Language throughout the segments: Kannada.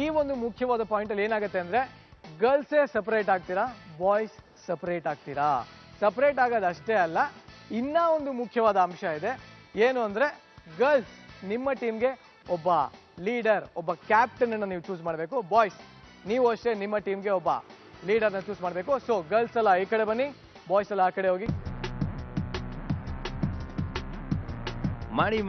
ಈ ಒಂದು ಮುಖ್ಯವಾದ ಪಾಯಿಂಟ್ ಅಲ್ಲಿ ಏನಾಗುತ್ತೆ ಅಂದ್ರೆ ಗರ್ಲ್ಸೇ ಸಪರೇಟ್ ಆಗ್ತೀರಾ, ಬಾಯ್ಸ್ ಸಪರೇಟ್ ಆಗ್ತೀರಾ. ಸಪರೇಟ್ ಆಗೋದಷ್ಟೇ ಅಲ್ಲ, ಇನ್ನ ಒಂದು ಮುಖ್ಯವಾದ ಅಂಶ ಇದೆ. ಏನು ಅಂದ್ರೆ ಗರ್ಲ್ಸ್ ನಿಮ್ಮ ಟೀಮ್ಗೆ ಒಬ್ಬ ಲೀಡರ್, ಒಬ್ಬ ಕ್ಯಾಪ್ಟನ್ ಅನ್ನು ನೀವು ಚೂಸ್ ಮಾಡಬೇಕು. ಬಾಯ್ಸ್ ನೀವು ಅಷ್ಟೇ ನಿಮ್ಮ ಟೀಮ್ಗೆ ಒಬ್ಬ ಲೀಡರ್ನ ಚೂಸ್ ಮಾಡಬೇಕು. ಸೊ ಗರ್ಲ್ಸ್ ಎಲ್ಲ ಈ ಕಡೆ ಬನ್ನಿ, ಬಾಯ್ಸ್ ಎಲ್ಲ ಆ ಕಡೆ ಹೋಗಿ.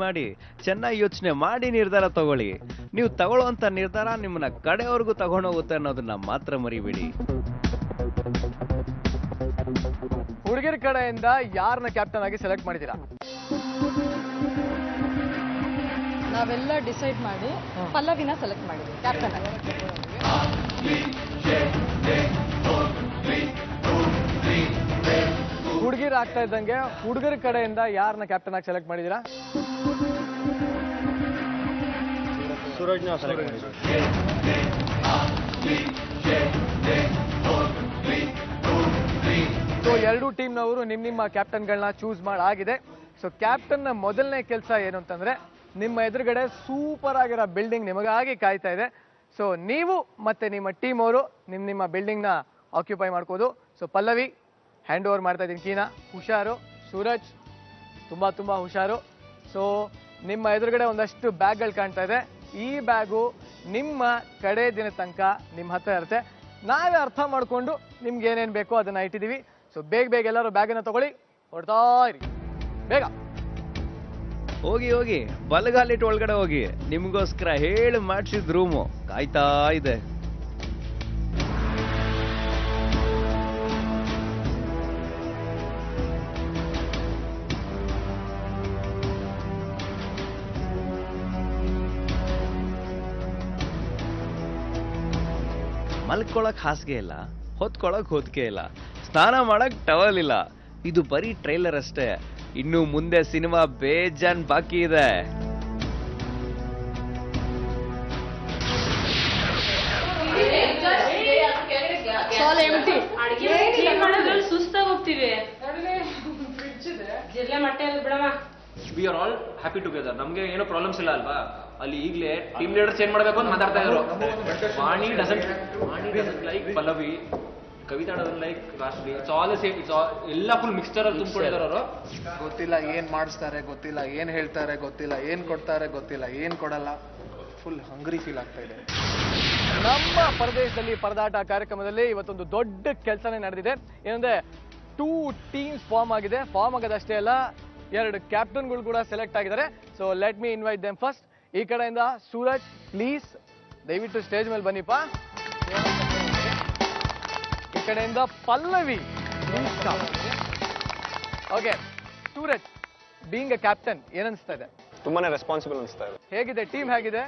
ಮಾಡಿ ಚೆನ್ನಾಗಿ ಯೋಚನೆ ಮಾಡಿ ನಿರ್ಧಾರ ತಗೊಳ್ಳಿ. ನೀವು ತಗೊಳ್ಳುವಂತ ನಿರ್ಧಾರ ನಿಮ್ಮನ್ನ ಕಡೆವರೆಗೂ ತಗೊಂಡೋಗುತ್ತೆ ಅನ್ನೋದನ್ನ ಮಾತ್ರ ಮರಿಬೇಡಿ. ಹುಡುಗಿರ ಕಡೆಯಿಂದ ಯಾರನ್ನ ಕ್ಯಾಪ್ಟನ್ ಆಗಿ ಸೆಲೆಕ್ಟ್ ಮಾಡಿದ್ದೀರಾ? ನಾವೆಲ್ಲ ಡಿಸೈಡ್ ಮಾಡಿ ಪಲ್ಲವಿನ ಸೆಲೆಕ್ಟ್ ಮಾಡಿದ್ವಿ ಕ್ಯಾಪ್ಟನ್ ಆಗಿ. ಹುಡುಗಿರು ಆಗ್ತಾ ಇದ್ದಂಗೆ ಹುಡುಗರ ಕಡೆಯಿಂದ ಯಾರನ್ನ ಕ್ಯಾಪ್ಟನ್ ಆಗಿ ಸೆಲೆಕ್ಟ್ ಮಾಡಿದ್ದೀರಾ? ಸೂರಜ್ನ ಸೆಲೆಕ್ಟ್ ಮಾಡಿದ್ವಿ. ಸೊ ಎರಡೂ ಟೀಮ್ನವರು ನಿಮ್ಮ ಕ್ಯಾಪ್ಟನ್ಗಳನ್ನ ಚೂಸ್ ಮಾಡಾಗಿದೆ. ಸೊ ಕ್ಯಾಪ್ಟನ್ನ ಮೊದಲನೇ ಕೆಲಸ ಏನು ಅಂತಂದ್ರೆ ನಿಮ್ಮ ಎದುರುಗಡೆ ಸೂಪರ್ ಆಗಿರೋ ಬಿಲ್ಡಿಂಗ್ ನಿಮಗಾಗಿ ಕಾಯ್ತಾ ಇದೆ. ಸೊ ನೀವು ಮತ್ತೆ ನಿಮ್ಮ ಟೀಮ್ ಅವರು ನಿಮ್ಮ ಬಿಲ್ಡಿಂಗ್ನ ಆಕ್ಯುಪೈ ಮಾಡ್ಕೋದು. ಸೊ ಪಲ್ಲವಿ ಹ್ಯಾಂಡ್ ಓವರ್ ಮಾಡ್ತಾ ಇದ್ದೀನಿ ಕೀನಾ. ಹುಷಾರು. ಸೂರಜ್ ತುಂಬಾ ಹುಷಾರು. ಸೊ ನಿಮ್ಮ ಎದುರುಗಡೆ ಒಂದಷ್ಟು ಬ್ಯಾಗ್ಗಳು ಕಾಣ್ತಾ ಇದೆ. ಈ ಬ್ಯಾಗು ನಿಮ್ಮ ಕಡೆ ದಿನ ತನಕ ನಿಮ್ಮ ಹತ್ರ ಇರುತ್ತೆ. ನಾವೇ ಅರ್ಥ ಮಾಡ್ಕೊಂಡು ನಿಮ್ಗೆ ಏನೇನು ಬೇಕೋ ಅದನ್ನ ಇಟ್ಟಿದ್ದೀವಿ. ಸೊ ಬೇಗ ಎಲ್ಲರೂ ಬ್ಯಾಗನ್ನು ತಗೊಳ್ಳಿ, ಹೊಡ್ತಾ ಇರಿ ಬೇಗ. ಹೋಗಿ ಬಲಗಾಲಿಟ್ಟು ಒಳಗಡೆ ಹೋಗಿ. ನಿಮ್ಗೋಸ್ಕರ ಹೇಳಿ ಮಾಡಿಸಿದ ರೂಮು ಕಾಯ್ತಾ ಇದೆ. ಮಲ್ಕೊಳಕ್ ಹಾಸಿಗೆ ಇಲ್ಲ, ಹೊತ್ಕೊಳಕ್ ಹೊತ್ತಿಗೆ ಇಲ್ಲ, ಸ್ನಾನ ಮಾಡಕ್ ಟವಲ್ ಇಲ್ಲ. ಇದು ಬರೀ ಟ್ರೈಲರ್ ಅಷ್ಟೇ. ಇನ್ನು ಮುಂದೆ ಸಿನಿಮಾ ಬೇಜಾನ್ ಬಾಕಿ ಇದೆ. ಸುಸ್ತಾಗಿ ಹೋಗ್ತೀವಿ. ಜಿರ್ಲೆ ಮಟ್ಟೆ ಬಿಡಮ್ಮ. We are all happy together. ನಮ್ಗೆ ಏನೋ ಪ್ರಾಬ್ಲಮ್ಸ್ ಇಲ್ಲ ಅಲ್ವಾ? ಅಲ್ಲಿ ಈಗಲೇ ಟೀಮ್ ಲೀಡರ್ ಚೇಂಜ್ ಮಾಡಬೇಕು ಅಂತ ಮಾತಾಡ್ತಾ ಇದ್ರು. Vani doesn't like Pallavi, Kavita doesn't like Rashvi. It's all the same. It's ಎಲ್ಲ ಫುಲ್ ಮಿಕ್ಸ್ಚರ್ ಅಲ್ಲಿ ತುಂಬಿಕೊಂಡಿದ್ದಾರೆ ಅವರು. ಗೊತ್ತಿಲ್ಲ ಏನ್ ಮಾಡಿಸ್ತಾರೆ, ಗೊತ್ತಿಲ್ಲ ಏನ್ ಹೇಳ್ತಾರೆ, ಗೊತ್ತಿಲ್ಲ ಏನ್ ಕೊಡ್ತಾರೆ, ಗೊತ್ತಿಲ್ಲ ಏನ್ ಕೊಡಲ್ಲ. ಫುಲ್ ಹಂಗ್ರಿ ಫೀಲ್ ಆಗ್ತಾ ಇದೆ. ನಮ್ಮ ಪರದೇಶದಲ್ಲಿ ಪರದಾಟ ಕಾರ್ಯಕ್ರಮದಲ್ಲಿ ಇವತ್ತೊಂದು ದೊಡ್ಡ ಕೆಲಸನೇ ನಡೆದಿದೆ. ಏನಂದ್ರೆ 2 ಟೀಮ್ಸ್ ಫಾರ್ಮ್ ಆಗಿದೆ. ಫಾರ್ಮ್ ಆಗೋದಷ್ಟೇ ಅಲ್ಲ, 2 ಕ್ಯಾಪ್ಟನ್ಗಳು ಕೂಡ ಸೆಲೆಕ್ಟ್ ಆಗಿದ್ದಾರೆ. So let me invite them first. ಈ ಕಡೆಯಿಂದ ಸೂರಜ್ ಪ್ಲೀಸ್ ದಯವಿಟ್ಟು ಸ್ಟೇಜ್ ಮೇಲೆ ಬನ್ನಿಪ್ಪ. ಈ ಕಡೆಯಿಂದ Pallavi okay. Suraj being a captain ಏನನ್ಸ್ತಾ ಇದೆ? ತುಂಬಾನೇ ರೆಸ್ಪಾನ್ಸಿಬಲ್ ಅನಿಸ್ತಾ ಇದೆ. ಹೇಗಿದೆ ಟೀಮ್? ಹೇಗಿದೆ?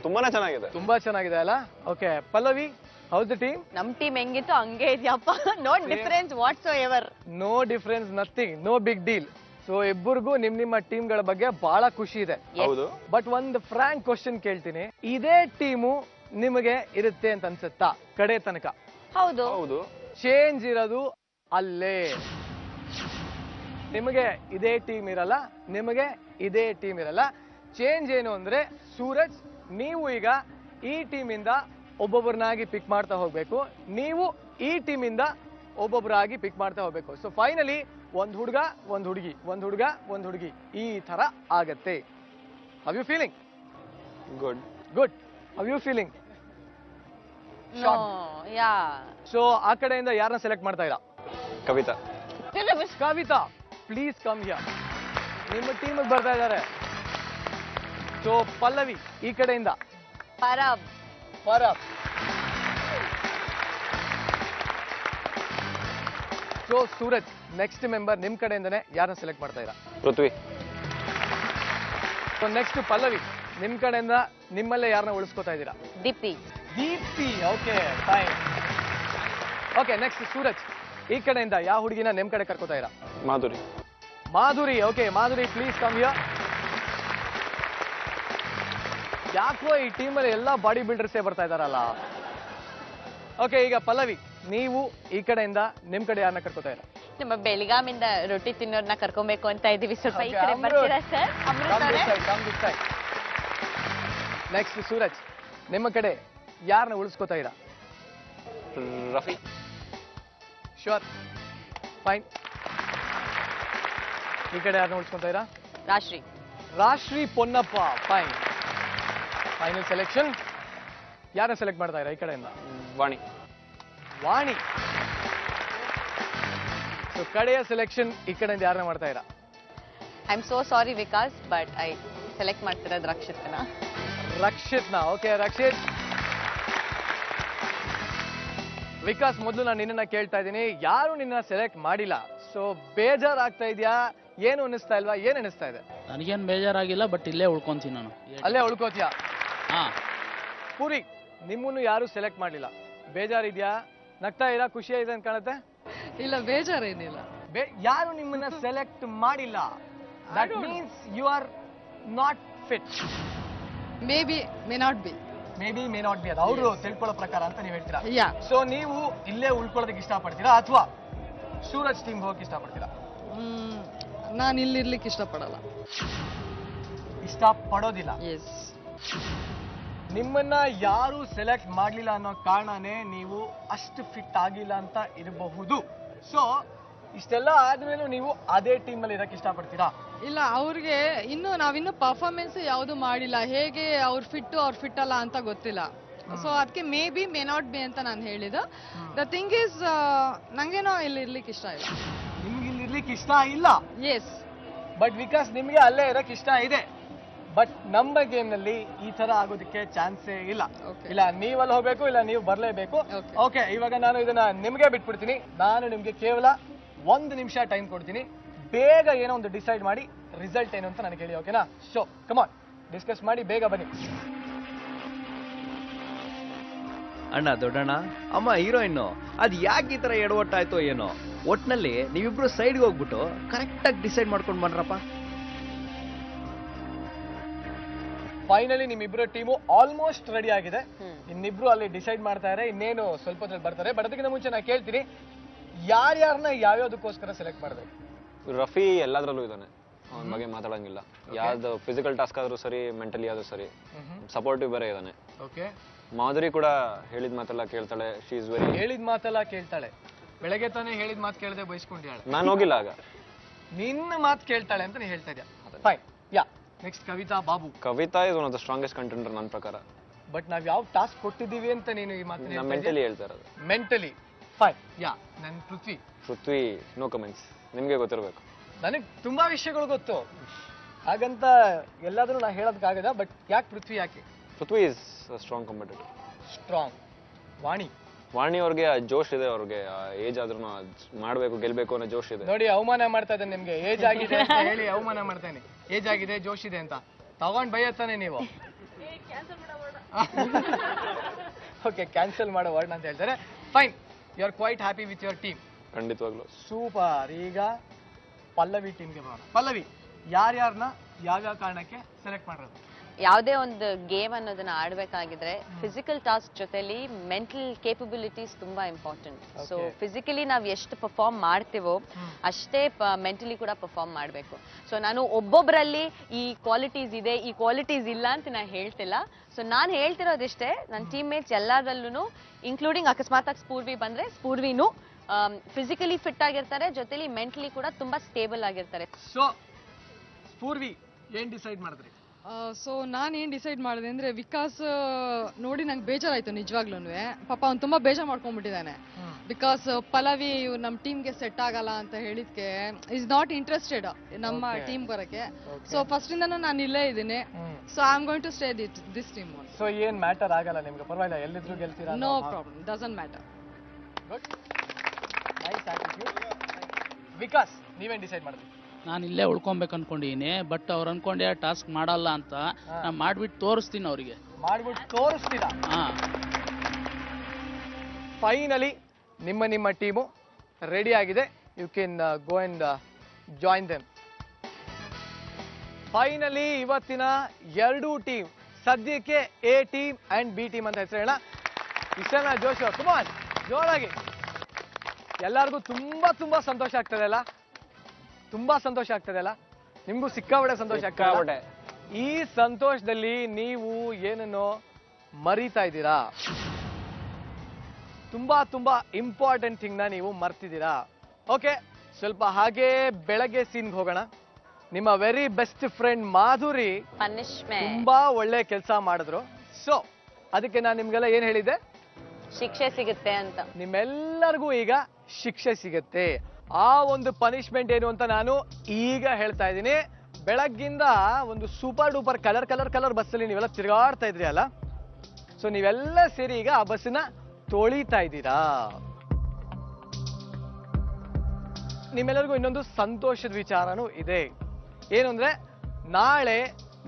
ತುಂಬಾನೇ ಚೆನ್ನಾಗಿದೆ. ತುಂಬಾ ಚೆನ್ನಾಗಿದೆ ಅಲ್ಲ? Okay Pallavi, how's the team? ನಮ್ ಟೀಮ್ ಹೆಂಗಿತ್ತು ಹಂಗೆ ಇದೆಯಪ್ಪ. No difference what's ever. No difference, nothing, no big deal. So ಇಬ್ಬರಿಗೂ ನಿಮ್ಮ ಟೀಮ್ಗಳ ಬಗ್ಗೆ ಬಹಳ ಖುಷಿ ಇದೆ. ಹೌದು. ಬಟ್ ಒಂದು ಫ್ರಾಂಕ್ ಕ್ವಶನ್ ಕೇಳ್ತೀನಿ. ಇದೇ ಟೀಮು ನಿಮಗೆ ಇರುತ್ತೆ ಅಂತ ಅನ್ಸುತ್ತಾ ಕಡೆ ತನಕ? ಹೌದು. ಚೇಂಜ್ ಇರೋದು ಅಲ್ಲೇ. ನಿಮಗೆ ಇದೇ ಟೀಮ್ ಇರಲ್ಲ, ನಿಮಗೆ ಇದೇ ಟೀಮ್ ಇರಲ್ಲ. ಚೇಂಜ್ ಏನು ಅಂದ್ರೆ ಸೂರಜ್, ನೀವು ಈಗ ಈ ಟೀಮಿಂದ ಒಬ್ಬೊಬ್ಬರನ್ನಾಗಿ ಪಿಕ್ ಮಾಡ್ತಾ ಹೋಗ್ಬೇಕು. ನೀವು ಈ ಟೀಮಿಂದ ಒಬ್ಬೊಬ್ಬರಾಗಿ ಪಿಕ್ ಮಾಡ್ತಾ ಹೋಗ್ಬೇಕು. ಸೊ ಫೈನಲಿ ಒಂದು ಹುಡುಗ ಒಂದು ಹುಡುಗಿ, ಒಂದು ಹುಡುಗ ಒಂದು ಹುಡುಗಿ, ಈ ತರ ಆಗತ್ತೆ. How you feeling? Good. How you feeling? Yeah. So ಆ ಕಡೆಯಿಂದ ಯಾರನ್ನ ಸೆಲೆಕ್ಟ್ ಮಾಡ್ತಾ ಇರಾ? Kavita. Kavita please come here. ನಿಮ್ಮ ಟೀಮ್ ಬರ್ತಾ ಇದ್ದಾರೆ. ಸೊ ಪಲ್ಲವಿ ಈ ಕಡೆಯಿಂದ. Parab. So Suraj next member ನಿಮ್ ಕಡೆಯಿಂದನೇ ಯಾರನ್ನ ಸೆಲೆಕ್ಟ್ ಮಾಡ್ತಾ ಇರಾ? ಪೃಥ್ವಿ. ಸೊ ನೆಕ್ಸ್ಟ್ ಪಲ್ಲವಿ ನಿಮ್ ಕಡೆಯಿಂದ ನಿಮ್ಮಲ್ಲೇ ಯಾರನ್ನ ಉಳಿಸ್ಕೊತಾ ಇದ್ದೀರಾ? Deepti. Okay fine. Okay next Suraj ಈ ಕಡೆಯಿಂದ ಯಾವ ಹುಡುಗಿನ ನಿಮ್ ಕಡೆ ಕರ್ಕೋತಾ ಇರಾ? Madhuri. Okay Madhuri please come here. ಯಾಕೋ ಈ ಟೀಮಲ್ಲಿ ಎಲ್ಲ ಬಾಡಿ ಬಿಲ್ಡರ್ಸೇ ಬರ್ತಾ ಇದಾರಲ್ಲ. ಓಕೆ ಈಗ ಪಲ್ಲವಿ ನೀವು ಈ ಕಡೆಯಿಂದ ನಿಮ್ ಕಡೆ ಯಾರನ್ನ ಕರ್ಕೋತಾ ಇರ? ನಮ್ಮ ಬೆಳಗಾಮಿಂದ ರೊಟ್ಟಿ ತಿನ್ನೋರ್ನ ಕರ್ಕೊಬೇಕು ಅಂತ ಇದೀವಿ. ಸ್ವಲ್ಪ ಈ ಕಡೆ ಬರ್ತೀರಾ ಸರ್? ನೆಕ್ಸ್ಟ್ ಸೂರಜ್, ನಿಮ್ಮ ಕಡೆ ಯಾರನ್ನ ಉಳಿಸ್ಕೋತಾ ಇರ? ರಫಿ. Sure, fine. ಈ ಕಡೆ ಯಾರನ್ನ ಉಳಿಸ್ಕೊತಾ ಇರ? Rashree. Rashree Ponnappa, fine. Final selection. ಯಾರನ್ನ ಸೆಲೆಕ್ಟ್ ಮಾಡ್ತಾ ಇರ ಈ ಕಡೆಯಿಂದ? ವಾಣಿ. ವಾಣಿ. ಸೊ ಕಡೆಯ ಸೆಲೆಕ್ಷನ್ ಈ ಕಡೆಯಿಂದ ಯಾರನ್ನ ಮಾಡ್ತಾ ಇರ? I am so sorry Vikas, but I select ಮಾಡ್ತಿರೋದು ರಕ್ಷಿತ್ನ. ರಕ್ಷಿತ್ನ. ಓಕೆ ರಕ್ಷಿತ್. ವಿಕಾಸ್, ಮೊದಲು ನಾನು ನಿನ್ನನ್ನ ಕೇಳ್ತಾ ಇದ್ದೀನಿ, ಯಾರು ನಿನ್ನ ಸೆಲೆಕ್ಟ್ ಮಾಡಿಲ್ಲ, ಸೊ ಬೇಜಾರಾಗ್ತಾ ಇದೆಯಾ? ಏನು ಅನಿಸ್ತಾ ಇಲ್ವಾ? ಏನ್ ಅನಿಸ್ತಾ ಇದೆ? ನನಗೇನು ಬೇಜಾರಾಗಿಲ್ಲ, ಬಟ್ ಇಲ್ಲೇ ಉಳ್ಕೊಂತೀನಿ ನಾನು. ಅಲ್ಲೇ ಉಳ್ಕೋತೀಯಾ? ಹಾ. ಪೂರಿ, ನಿಮ್ಮನ್ನು ಯಾರು ಸೆಲೆಕ್ಟ್ ಮಾಡಲಿಲ್ಲ, ಬೇಜಾರಿದ್ಯಾ? ನಗ್ತಾ ಇರಾ? ಖುಷಿ ಇದೆ ಅಂತ ಕಾಣುತ್ತೆ. ಇಲ್ಲ ಬೇಜಾರೇನಿಲ್ಲ. ಯಾರು ನಿಮ್ಮನ್ನ ಸೆಲೆಕ್ಟ್ ಮಾಡಿಲ್ಲ, that means you are not fit. May be, may not be. May be, may not be, ಅದು ಅವರು ತಿಳ್ಕೊಳ್ಳೋ ಪ್ರಕಾರ ಅಂತ ನೀವು ಹೇಳ್ತೀರಾ. ಯಾ. ಸೊ ನೀವು ಇಲ್ಲೇ ಉಳ್ಕೊಳ್ಳೋದಕ್ಕೆ ಇಷ್ಟಪಡ್ತೀರಾ ಅಥವಾ ಸೂರಜ್ ಟೀಮ್ ಹೋಗಕ್ಕೆ ಇಷ್ಟಪಡ್ತೀರಾ? ನಾನು ಇಲ್ಲಿರ್ಲಿಕ್ಕೆ ಇಷ್ಟಪಡಲ್ಲ. ಇಷ್ಟಪಡೋದಿಲ್ಲ. ಎಸ್. ನಿಮ್ಮನ್ನ ಯಾರು ಸೆಲೆಕ್ಟ್ ಮಾಡ್ಲಿಲ್ಲ ಅನ್ನೋ ಕಾರಣನೇ ನೀವು ಅಷ್ಟು ಫಿಟ್ ಆಗಿಲ್ಲ ಅಂತ ಇರಬಹುದು. ಸೊ ಇಷ್ಟೆಲ್ಲ ಆದ್ಮೇಲೆ ನೀವು ಅದೇ ಟೀಮ್ ಅಲ್ಲಿ ಇರಕ್ಕೆ ಇಷ್ಟಪಡ್ತೀರಾ? ಇಲ್ಲ, ಅವ್ರಿಗೆ ನಾವಿನ್ನೂ ಪರ್ಫಾರ್ಮೆನ್ಸ್ ಯಾವುದು ಮಾಡಿಲ್ಲ, ಹೇಗೆ ಅವ್ರು ಫಿಟ್ ಅಲ್ಲ ಅಂತ ಗೊತ್ತಿಲ್ಲ. ಸೊ ಅದಕ್ಕೆ May be, may not B ಅಂತ ನಾನು ಹೇಳಿದ್ದು. ದ ಥಿಂಗ್ ಈಸ್, ನಂಗೇನೋ ಇಲ್ಲಿ ಇರ್ಲಿಕ್ಕೆ ಇಷ್ಟ ಇಲ್ಲ. ನಿಮ್ಗೆ ಇಲ್ಲಿ ಇರ್ಲಿಕ್ಕೆ ಇಷ್ಟ ಇಲ್ಲ? ಎಸ್. ಬಟ್ ವಿಕಾಸ್, ನಿಮ್ಗೆ ಅಲ್ಲೇ ಇರಕ್ಕೆ ಇಷ್ಟ ಇದೆ. ಬಟ್ ನಮ್ಮ ಗೇಮ್ ನಲ್ಲಿ ಈ ತರ ಆಗೋದಕ್ಕೆ ಚಾನ್ಸೇ ಇಲ್ಲ. ಇಲ್ಲ ನೀವಲ್ಲಿ ಹೋಗ್ಬೇಕು, ಇಲ್ಲ ನೀವು ಬರ್ಲೇಬೇಕು. ಓಕೆ, ಇವಾಗ ನಾನು ಇದನ್ನ ನಿಮ್ಗೆ ಬಿಟ್ಬಿಡ್ತೀನಿ. ನಾನು ನಿಮ್ಗೆ ಕೇವಲ 1 ನಿಮಿಷ ಟೈಮ್ ಕೊಡ್ತೀನಿ. ಬೇಗ ಏನೋ ಒಂದು ಡಿಸೈಡ್ ಮಾಡಿ ರಿಸಲ್ಟ್ ಏನು ಅಂತ ನನಗೆ ಹೇಳಿ. ಓಕೆನಾ? ಶೋ ಕಮಾನ್, ಡಿಸ್ಕಸ್ ಮಾಡಿ ಬೇಗ ಬನ್ನಿ. ಅಣ್ಣ, ದೊಡ್ಡಣ್ಣ, ಅಮ್ಮ ಹೀರೋಯಿನ್ನು, ಅದ್ ಯಾಕೆ ಈ ತರ ಎಡವಟ್ಟಾಯ್ತೋ ಏನೋ. ಒಟ್ನಲ್ಲಿ ನೀವಿಬ್ರು ಸೈಡ್ಗೆ ಹೋಗ್ಬಿಟ್ಟು ಕರೆಕ್ಟಾಗಿ ಡಿಸೈಡ್ ಮಾಡ್ಕೊಂಡು ಬನ್ರಪ್ಪ. ಫೈನಲಿ ನಿಮ್ಮಿಬ್ರು ಟೀಮು ಆಲ್ಮೋಸ್ಟ್ ರೆಡಿ ಆಗಿದೆ. ಇನ್ನಿಬ್ರು ಅಲ್ಲಿ ಡಿಸೈಡ್ ಮಾಡ್ತಾ ಇದ್ದಾರೆ, ಇನ್ನೇನು ಸ್ವಲ್ಪ ಹೊತ್ತಲ್ಲಿ ಬರ್ತಾರೆ. ಬಟ್ ಅದಕ್ಕಿಂತ ಮುಂಚೆ ನಾ ಕೇಳ್ತೀನಿ, ಯಾರ್ಯಾರನ್ನ ಯಾವ್ಯಾವ್ದಕ್ಕೋಸ್ಕರ ಸೆಲೆಕ್ಟ್ ಮಾಡಬೇಕು? ರಫಿ ಎಲ್ಲದ್ರಲ್ಲೂ ಇದ್ದಾನೆ, ಅವನ ಬಗ್ಗೆ ಮಾತಾಡಂಗಿಲ್ಲ. ಯಾವ್ದು ಫಿಸಿಕಲ್ ಟಾಸ್ಕ್ ಆದ್ರೂ ಸರಿ, ಮೆಂಟಲಿ ಆದ್ರೂ ಸರಿ, ಸಪೋರ್ಟಿವ್ ಬೇರೆ ಇದ್ದಾನೆ. ಓಕೆ. ಮಾಧುರಿ ಕೂಡ ಹೇಳಿದ ಮಾತೆಲ್ಲ ಕೇಳ್ತಾಳೆ. She is very. ಹೇಳಿದ ಮಾತೆಲ್ಲ ಕೇಳ್ತಾಳೆ. ಬೆಳಗ್ಗೆ ತಾನೇ ಹೇಳಿದ ಮಾತು ಕೇಳದೆ ಬಯಸ್ಕೊಂಡಿಯಾಳೆ. ನಾನು ಹೋಗಿಲ್ಲ ಆಗ. ನಿನ್ನ ಮಾತು ಕೇಳ್ತಾಳೆ ಅಂತ ನೀ ಹೇಳ್ತಾ ಇದ್ಯಾ? Fine. Yeah. Next Kavita Babu. Kavita is one of the strongest contender ನನ್ನ ಪ್ರಕಾರ. ಬಟ್ ನಾವ್ ಯಾವ ಟಾಸ್ಕ್ ಕೊಟ್ಟಿದ್ದೀವಿ ಅಂತ ನೀನು ಈ ಮಾತನ್ನ ಮೆಂಟಲಿ ಹೇಳ್ತಾ ಇರೋದು. ಮೆಂಟಲಿ. ಫೈನ್. ಯಾ. ನನ್ ಪೃಥ್ವಿ ನೋ ಕಮೆಂಟ್ಸ್. ನಿಮ್ಗೆ ಗೊತ್ತಿರಬೇಕು. ನನಗೆ ತುಂಬಾ ವಿಷಯಗಳು ಗೊತ್ತು, ಹಾಗಂತ ಎಲ್ಲಾದ್ರೂ ನಾ ಹೇಳೋದಕ್ಕಾಗದ. ಬಟ್ ಯಾಕೆ ಪೃಥ್ವಿ? ಯಾಕೆ ಪೃಥ್ವಿ ಇಸ್ ಸ್ಟ್ರಾಂಗ್ ಕಾಂಪಿಟೇಟರ್. ಸ್ಟ್ರಾಂಗ್. ವಾಣಿ ಅವ್ರಿಗೆ ಜೋಶ್ ಇದೆ, ಅವ್ರಿಗೆ ಏಜ್ ಆದ್ರೂ ಮಾಡ್ಬೇಕು, ಗೆಲ್ಬೇಕು ಅನ್ನೋ ಜೋಶ್ ಇದೆ. ನೋಡಿ, ಅವಮಾನ ಮಾಡ್ತಾ ಇದ್ದಾನೆ ನಿಮ್ಗೆ. ಏಜ್ ಆಗಿದೆ ಅಂತ ಹೇಳಿ ಅವಮಾನ ಮಾಡ್ತಾನೆ. ಏಜ್ ಆಗಿದೆ, ಜೋಶ್ ಇದೆ ಅಂತ ತಗೊಂಡ್ ಬೈಯತ್ತಾನೆ ನೀವು. ಓಕೆ, ಕ್ಯಾನ್ಸಲ್ ಮಾಡೋ ವರ್ಡ್ ಅಂತ ಹೇಳ್ತಾರೆ. Fine. You are quite happy with your team. ಖಂಡಿತವಾಗ್ಲು ಸೂಪರ್. ಈಗ ಪಲ್ಲವಿ ಟೀಮ್ಗೆ ಬರೋಣ. ಪಲ್ಲವಿ, ಯಾರ್ಯಾರನ್ನ ಯಾವ್ಯಾವ ಕಾರಣಕ್ಕೆ ಸೆಲೆಕ್ಟ್ ಮಾಡಿರೋದು? ಯಾವುದೇ ಒಂದು ಗೇಮ್ ಅನ್ನೋದನ್ನ ಆಡ್ಬೇಕಾಗಿದ್ರೆ ಫಿಸಿಕಲ್ ಟಾಸ್ಕ್ ಜೊತೆಲಿ ಮೆಂಟಲ್ ಕೇಪಬಿಲಿಟೀಸ್ ತುಂಬಾ ಇಂಪಾರ್ಟೆಂಟ್. ಸೊ ಫಿಸಿಕಲಿ ನಾವು ಎಷ್ಟು ಪರ್ಫಾರ್ಮ್ ಮಾಡ್ತೀವೋ ಅಷ್ಟೇ ಮೆಂಟಲಿ ಕೂಡ ಪರ್ಫಾರ್ಮ್ ಮಾಡಬೇಕು. ಸೊ ನಾನು ಒಬ್ಬೊಬ್ಬರಲ್ಲಿ ಈ ಕ್ವಾಲಿಟೀಸ್ ಇದೆ, ಈ ಕ್ವಾಲಿಟೀಸ್ ಇಲ್ಲ ಅಂತ ನಾನು ಹೇಳ್ತಿಲ್ಲ. ಸೊ ನಾನು ಹೇಳ್ತಿರೋದಿಷ್ಟೇ, ನನ್ನ ಟೀಮ್ ಮೇಟ್ಸ್ ಎಲ್ಲರಲ್ಲೂ ಇನ್ಕ್ಲೂಡಿಂಗ್ ಅಕಸ್ಮಾತ್ ಸ್ಪೂರ್ವಿ ಬಂದ್ರೆ ಸ್ಪೂರ್ವಿನೂ ಫಿಸಿಕಲಿ ಫಿಟ್ ಆಗಿರ್ತಾರೆ, ಜೊತೆಲಿ ಮೆಂಟಲಿ ಕೂಡ ತುಂಬಾ ಸ್ಟೇಬಲ್ ಆಗಿರ್ತಾರೆ. ಸೊ ಸ್ಪೂರ್ವಿ ಏನ್ ಡಿಸೈಡ್ ಮಾಡಿದ್ರಿ? ಸೊ ನಾನೇನು ಡಿಸೈಡ್ ಮಾಡಿದೆ ಅಂದರೆ, ವಿಕಾಸ್ ನೋಡಿ ನಂಗೆ ಬೇಜಾರಾಯಿತು ನಿಜವಾಗ್ಲೂ. ಪಾಪ ಅವ್ನು ತುಂಬ ಬೇಜಾರು ಮಾಡ್ಕೊಂಡ್ಬಿಟ್ಟಿದ್ದಾನೆ. ಬಿಕಾಸ್ ಪಲ್ಲವಿ ನಮ್ಮ ಟೀಮ್ಗೆ ಸೆಟ್ ಆಗಲ್ಲ ಅಂತ ಹೇಳಿದ್ಕೆ ಈಸ್ ನಾಟ್ ಇಂಟ್ರೆಸ್ಟೆಡ್ ನಮ್ಮ ಟೀಮ್ ಬರೋಕ್ಕೆ. ಸೊ ಫಸ್ಟಿಂದನೂ ನಾನು ಇಲ್ಲೇ ಇದ್ದೀನಿ. So I am going to stay this team. So ಏನ್ ಮ್ಯಾಟರ್ ಆಗಲ್ಲ ನಿಮ್ಗೆ? ಪರವಾಗಿಲ್ಲ, ಎಲ್ಲಿದ್ರು ಗೆಲ್ತೀರಾ? No problem, doesn't matter. Good, nice attitude. Vikas, ನೀವೇನ್ ಡಿಸೈಡ್ ಮಾಡಿದ್ರಿ? ನಾನು ಇಲ್ಲೇ ಉಳ್ಕೊಬೇಕು ಅನ್ಕೊಂಡಿದ್ದೀನಿ, ಬಟ್ ಅವ್ರು ಅನ್ಕೊಂಡೆ ಟಾಸ್ಕ್ ಮಾಡಲ್ಲ ಅಂತ. ನಾನು ಮಾಡ್ಬಿಟ್ಟು ತೋರಿಸ್ತೀನಿ ಅವ್ರಿಗೆ. ಮಾಡ್ಬಿಟ್ಟು ತೋರಿಸ್ತೀರಾ? ಫೈನಲಿ ನಿಮ್ಮ ಟೀಮು ರೆಡಿ ಆಗಿದೆ. You can go and join them. Finally ಇವತ್ತಿನ 2 ಟೀಮ್, ಸದ್ಯಕ್ಕೆ A team and B team ಅಂತ ಹೆಸರು ಹೇಳ. ಇಷ್ಟನ ಜೋಶು, ಕುಮಾರ್ ಜೋರಾಗಿ ಎಲ್ಲರಿಗೂ ತುಂಬಾ ತುಂಬಾ ಸಂತೋಷ ಆಗ್ತದೆ ಅಲ್ಲ, ತುಂಬಾ ಸಂತೋಷ ಆಗ್ತದೆ ಅಲ್ಲ, ನಿಮ್ಗೂ ಸಿಕ್ಕಾಪಟ್ಟೆ ಸಂತೋಷ ಆಗ್ತದೆ. ಈ ಸಂತೋಷದಲ್ಲಿ ನೀವು ಏನನ್ನೋ ಮರೀತಾ ಇದ್ದೀರಾ, ತುಂಬಾ ತುಂಬಾ ಇಂಪಾರ್ಟೆಂಟ್ ಥಿಂಗ್ನ ನೀವು ಮರ್ತಿದ್ದೀರಾ. ಓಕೆ, ಸ್ವಲ್ಪ ಹಾಗೆ ಬೆಳಗ್ಗೆ ಸೀನ್ಗೆ ಹೋಗೋಣ. ನಿಮ್ಮ ವೆರಿ ಬೆಸ್ಟ್ ಫ್ರೆಂಡ್ ಮಾಧುರಿ ತುಂಬಾ ಒಳ್ಳೆ ಕೆಲಸ ಮಾಡಿದ್ರು. ಸೊ ಅದಕ್ಕೆ ನಾನು ನಿಮ್ಗೆಲ್ಲ ಏನ್ ಹೇಳಿದ್ದೆ, ಶಿಕ್ಷೆ ಸಿಗುತ್ತೆ ಅಂತ. ನಿಮ್ಮೆಲ್ಲರಿಗೂ ಈಗ ಶಿಕ್ಷೆ ಸಿಗುತ್ತೆ. ಆ ಒಂದು ಪನಿಷ್ಮೆಂಟ್ ಏನು ಅಂತ ನಾನು ಈಗ ಹೇಳ್ತಾ ಇದ್ದೀನಿ. ಬೆಳಗ್ಗಿಂದ ಒಂದು ಸೂಪರ್ ಡೂಪರ್ ಕಲರ್ ಬಸ್ಸಲ್ಲಿ ನೀವೆಲ್ಲ ತಿರುಗಾಡ್ತಾ ಇದ್ರಿ ಅಲ್ಲ, ಸೊ ನೀವೆಲ್ಲ ಸೇರಿ ಈಗ ಆ ಬಸ್ಸನ್ನ ತೊಳಿತಾ ಇದ್ದೀರಾ. ನಿಮ್ಮೆಲ್ಲರಿಗೂ ಇನ್ನೊಂದು ಸಂತೋಷದ ವಿಚಾರನೂ ಇದೆ. ಏನು ಅಂದ್ರೆ ನಾಳೆ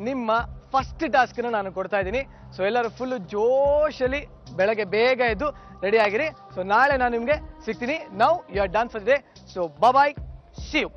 ನಿಮ್ಮ ಫಸ್ಟ್ ಟಾಸ್ಕ್ ನಾನು ಕೊಡ್ತಾ ಇದ್ದೀನಿ. ಸೊ ಎಲ್ಲರೂ ಫುಲ್ ಜೋಶಲ್ಲಿ ಬೆಳಗ್ಗೆ ಬೇಗ ಎದ್ದು ರೆಡಿ ಆಗಿರಿ. ಸೊ ನಾಳೆ ನಾನು ನಿಮ್ಗೆ ಸಿಗ್ತೀನಿ. Now you are done for the day. So bye, see you.